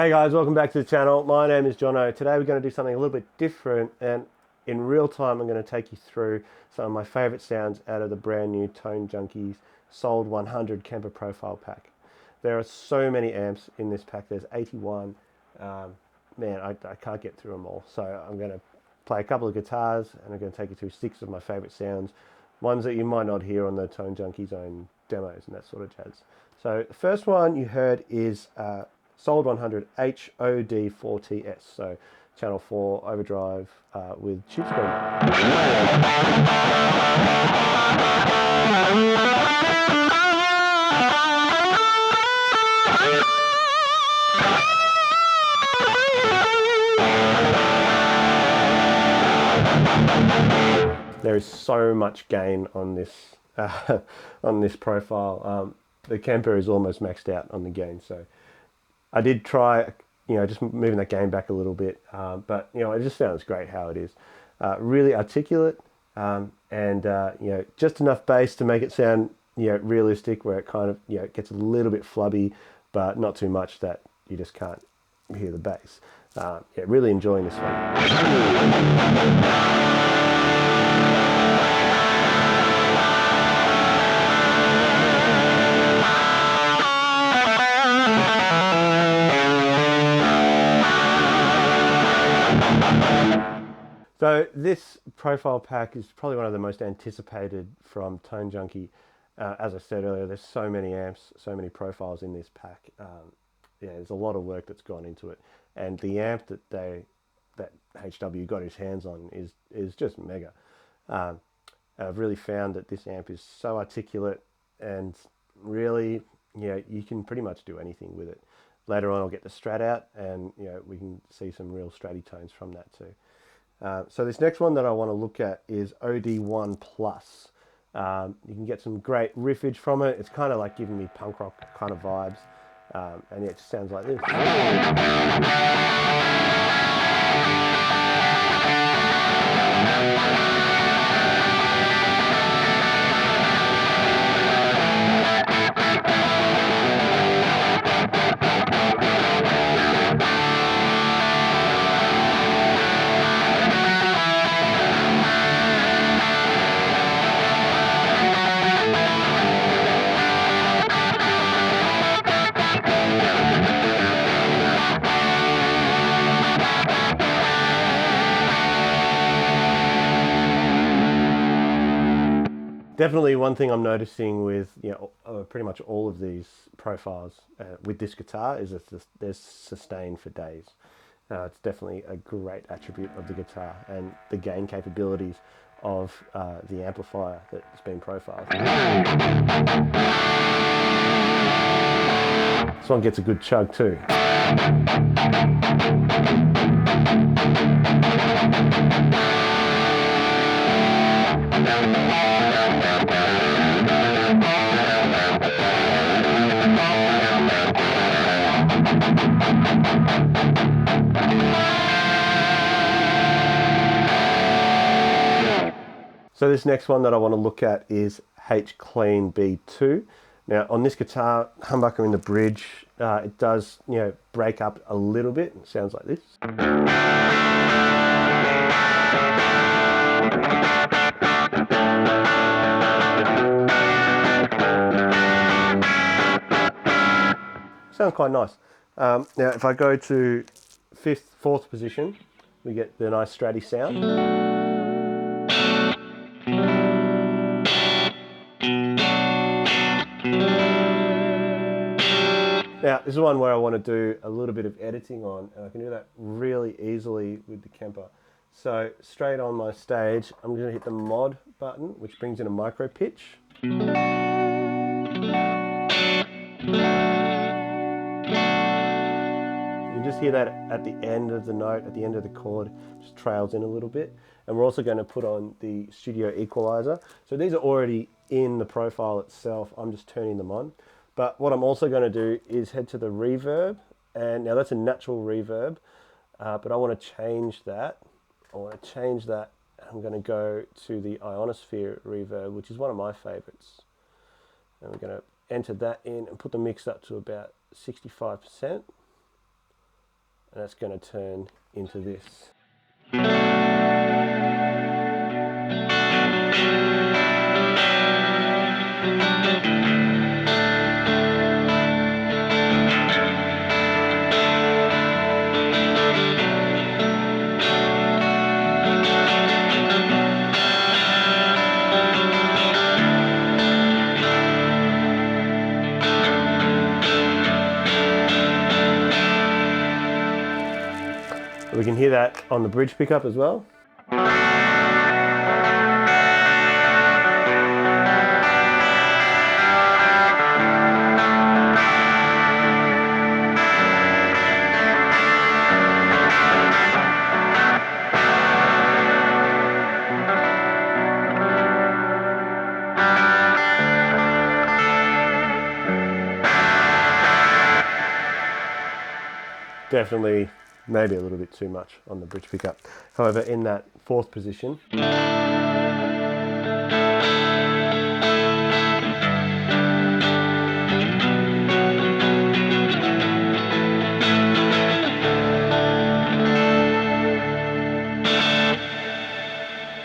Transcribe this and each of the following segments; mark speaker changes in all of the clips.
Speaker 1: Hey guys, welcome back to the channel. My name is Jono. Today we're going to do something a little bit different, and in real time I'm going to take you through some of my favorite sounds out of the brand new Tone Junkies Sold 100 Kemper Profile Pack. There are so many amps in this pack. There's 81. Man, I can't get through them all. So I'm going to play a couple of guitars and I'm going to take you through 6 of my favorite sounds. Ones that you might not hear on the Tone Junkies own demos and that sort of jazz. So the first one you heard is Sold 100 HOD4TS, so channel 4 overdrive with tube screamer. There is so much gain on this on this profile. The Kemper is almost maxed out on the gain, so I did try, just moving that gain back a little bit, but it just sounds great how it is. Really articulate, and just enough bass to make it sound realistic, where it kind of gets a little bit flubby, but not too much that you just can't hear the bass. Really enjoying this one. So this profile pack is probably one of the most anticipated from Tone Junkie. As I said earlier, there's so many amps, so many profiles in this pack. There's a lot of work that's gone into it, and the amp that HW got his hands on is just mega. I've really found that this amp is so articulate, and really, you can pretty much do anything with it. Later on, I'll get the Strat out, and we can see some real stratty tones from that too. So this next one that I want to look at is OD1 Plus. You can get some great riffage from it. It's kind of like giving me punk rock kind of vibes. And it just sounds like this. Definitely one thing I'm noticing with pretty much all of these profiles with this guitar is that there's sustain for days. It's definitely a great attribute of the guitar and the gain capabilities of the amplifier that's been profiled. This one gets a good chug too. So this next one that I want to look at is H Clean B2. Now on this guitar, humbucker in the bridge, it does break up a little bit. It sounds like this. Sounds quite nice. Now if I go to 4th position, we get the nice stratty sound. Now, this is one where I want to do a little bit of editing on, and I can do that really easily with the Kemper. So, straight on my stage, I'm going to hit the mod button, which brings in a micro pitch. You can just hear that at the end of the note, at the end of the chord, just trails in a little bit. And we're also going to put on the studio equalizer. So these are already in the profile itself. I'm just turning them on. But what I'm also going to do is head to the reverb, and now that's a natural reverb, but I want to change that. I'm going to go to the ionosphere reverb, which is one of my favorites. And we're going to enter that in and put the mix up to about 65%. and that's going to turn into this. We can hear that on the bridge pickup as well. Definitely maybe a little bit too much on the bridge pickup. However, in that fourth position,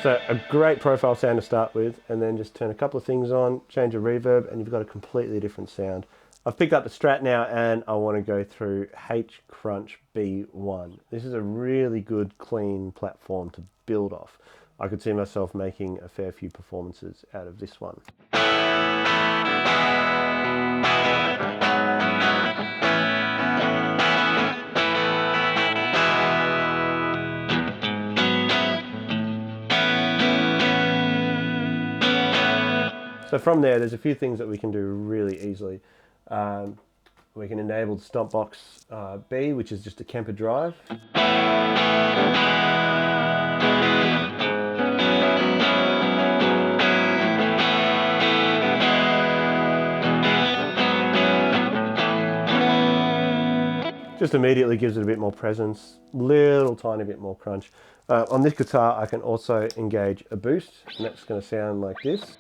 Speaker 1: so a great profile sound to start with, and then just turn a couple of things on, change a reverb, and you've got a completely different sound. I've picked up the Strat now, and I want to go through H Crunch B1. This is a really good, clean platform to build off. I could see myself making a fair few performances out of this one. So from there's a few things that we can do really easily. We can enable the Stomp Box B, which is just a Kemper drive. Just immediately gives it a bit more presence, little tiny bit more crunch. On this guitar I can also engage a boost, and that's going to sound like this.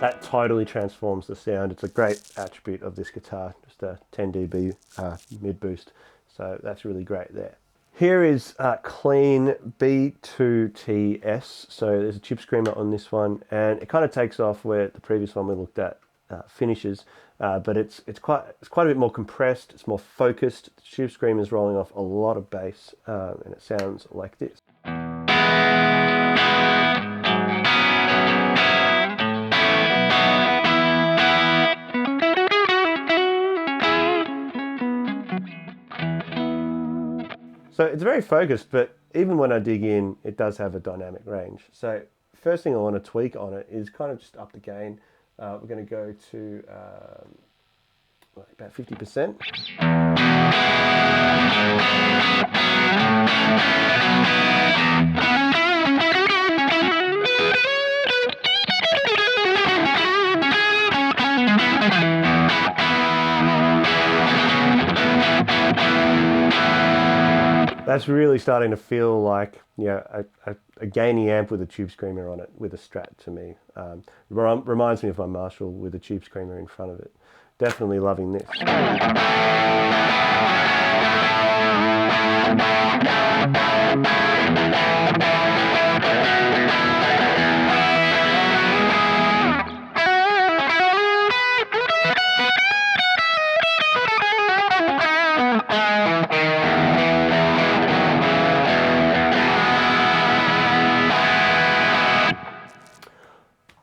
Speaker 1: That totally transforms the sound. It's a great attribute of this guitar, just a 10 dB mid boost. So that's really great there. Here is clean B2TS. So there's a chip screamer on this one, and it kind of takes off where the previous one we looked at finishes, but it's quite a bit more compressed. It's more focused. The chip screamer is rolling off a lot of bass, and it sounds like this. So it's very focused, but even when I dig in, it does have a dynamic range. So first thing I want to tweak on it is kind of just up the gain. We're going to go to about 50%. That's really starting to feel like, you know, a gainy amp with a tube screamer on it, with a Strat to me. Reminds me of my Marshall with a tube screamer in front of it. Definitely loving this.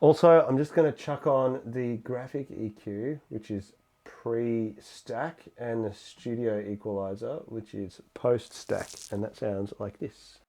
Speaker 1: Also, I'm just going to chuck on the graphic EQ, which is pre-stack, and the studio equalizer, which is post-stack, and that sounds like this.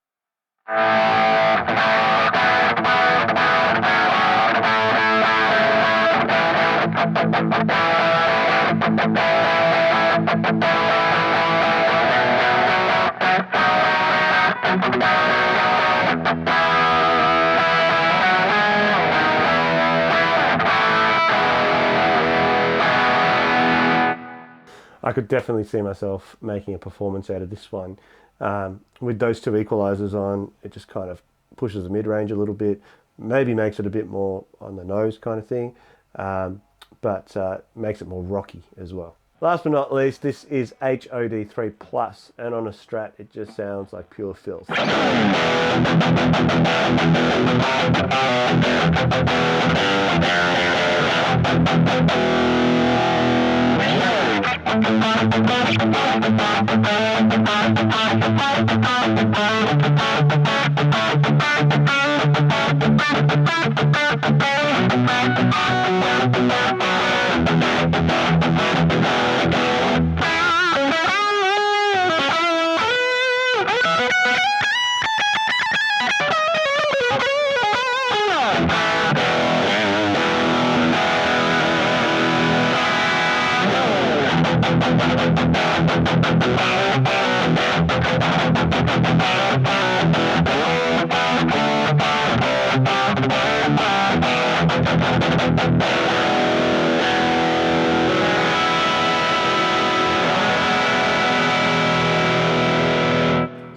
Speaker 1: I could definitely see myself making a performance out of this one. With those two equalizers on, it just kind of pushes the mid-range a little bit, maybe makes it a bit more on the nose kind of thing, but makes it more rocky as well. Last but not least, this is HOD3 Plus, and on a Strat it just sounds like pure filth.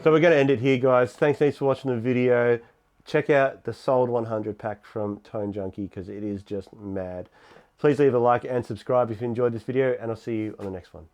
Speaker 1: So we're going to end it here, guys. Thanks for watching the video. Check out the Sold 100 pack from Tone Junkie because it is just mad. Please leave a like and subscribe if you enjoyed this video, and I'll see you on the next one.